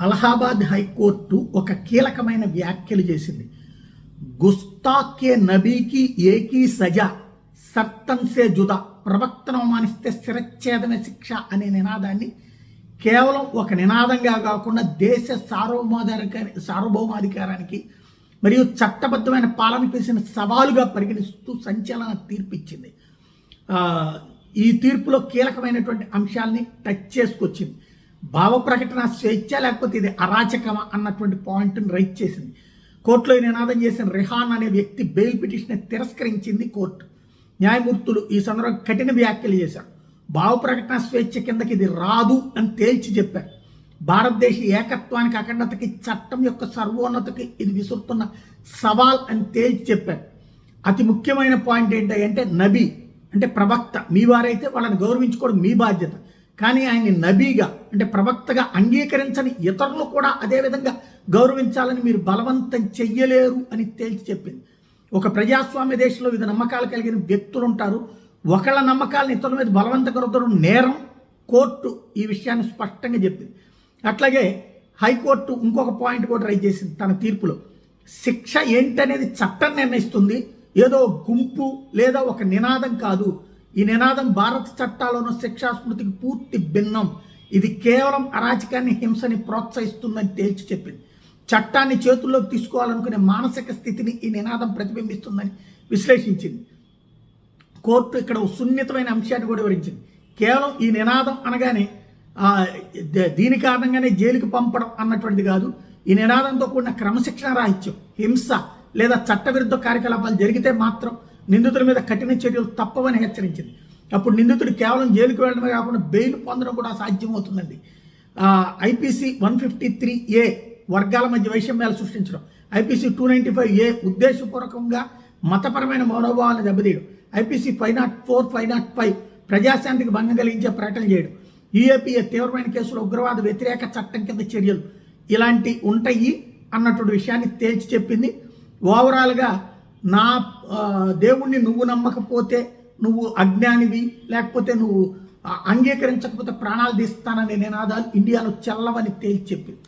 Allahabad high court ఒక కీలకమైన వ్యాఖ్యలు చేసింది. గుస్తాఖే నబీకి ఏకీ సజా సర్తన్ సే జుదా, ప్రవక్తను అవమానిస్తే శిరచ్ఛేదమే శిక్ష అనే నినాదాన్ని కేవలం ఒక నినాదంగా కాకుండా దేశ సార్వభౌమాధికారానికి మరియు చట్టబద్ధమైన పాలనకు వేసిన సవాలుగా పరిగణిస్తూ సంచలన తీర్పిచ్చింది. ఈ తీర్పులో కీలకమైనటువంటి అంశాలని టచ్ చేసుకొచ్చింది. భావ ప్రకటన స్వేచ్ఛ లేకపోతే ఇది అరాచకమా అన్నటువంటి పాయింట్ని రైట్ చేసింది. కోర్టులో నినాదం చేసిన రెహాన్ అనే వ్యక్తి బెయిల్ పిటిషన్ తిరస్కరించింది కోర్టు. న్యాయమూర్తులు ఈ సందర్భంగా కఠిన వ్యాఖ్యలు చేశారు. భావ ప్రకటన స్వేచ్ఛ కిందకి ఇది రాదు అని తేల్చి చెప్పారు. భారతదేశ ఏకత్వానికి, అఖండతకి, చట్టం యొక్క సర్వోన్నతకి ఇది విసురుతున్న సవాల్ అని తేల్చి చెప్పారు. అతి ముఖ్యమైన పాయింట్ ఏంటంటే నబీ అంటే ప్రవక్త, మీ వారైతే వాళ్ళని గౌరవించుకోవడం మీ బాధ్యత. కానీ ఆయన్ని నబీగా అంటే ప్రవక్తగా అంగీకరించని ఇతరులు కూడా అదేవిధంగా గౌరవించాలని మీరు బలవంతం చెయ్యలేరు అని తేల్చి చెప్పింది. ఒక ప్రజాస్వామ్య దేశంలో వివిధ నమ్మకాలు కలిగిన వ్యక్తులు ఉంటారు. ఒకళ్ళ నమ్మకాలను ఇతరుల మీద బలవంతంగా రుద్దడం నేరం. కోర్టు ఈ విషయాన్ని స్పష్టంగా చెప్పింది. అట్లాగే హైకోర్టు ఇంకొక పాయింట్ కూడా రైజ్ చేసింది తన తీర్పులో. శిక్ష ఏంటనేది చట్టం నిర్ణయిస్తుంది, ఏదో గుంపు లేదా ఒక నినాదం కాదు. ఈ నినాదం భారత చట్టాల్లోనూ శిక్షా స్మృతికి పూర్తి భిన్నం. ఇది కేవలం అరాచకాన్ని, హింసని ప్రోత్సహిస్తుందని తేల్చి చెప్పింది. చట్టాన్ని చేతుల్లోకి తీసుకోవాలనుకునే మానసిక స్థితిని ఈ నినాదం ప్రతిబింబిస్తుందని విశ్లేషించింది. కోర్టు ఇక్కడ సున్నితమైన అంశాన్ని కూడా వివరించింది. కేవలం ఈ నినాదం అనగానే దీని కారణంగానే జైలుకి పంపడం అన్నటువంటిది కాదు. ఈ నినాదంతో కూడిన క్రమశిక్షణ రాహిత్యం, హింస లేదా చట్టవిరుద్ధ కార్యకలాపాలు జరిగితే మాత్రం నిందితుల మీద కఠిన చర్యలు తప్పవని హెచ్చరించింది. అప్పుడు నిందితుడు కేవలం జైలుకు వెళ్ళడమే కాకుండా బెయిల్ పొందడం కూడా సాధ్యమవుతుందండి. ఐపీసీ 153A వర్గాల మధ్య వైషమ్యాలు సృష్టించడం, ఐపీసీ 295A ఉద్దేశపూర్వకంగా మతపరమైన మనోభావాలను దెబ్బతీయడం, ఐపీసీ 504, 505 ప్రజాశాంతికి భంగం కలిగించే ప్రకటన చేయడం, యూఏపీఏ తీవ్రమైన కేసులో ఉగ్రవాద వ్యతిరేక చట్టం కింద చర్యలు ఇలాంటి ఉంటాయి అన్నటువంటి విషయాన్ని తేల్చి చెప్పింది. ఓవరాల్గా నా దేవుణ్ణి నువ్వు నమ్మకపోతే నువ్వు అజ్ఞానివి, లేకపోతే నువ్వు అంగీకరించకపోతే ప్రాణాలు తీస్తాననే నినాదాలు ఇండియాలో చెల్లవని తేల్చి చెప్పింది.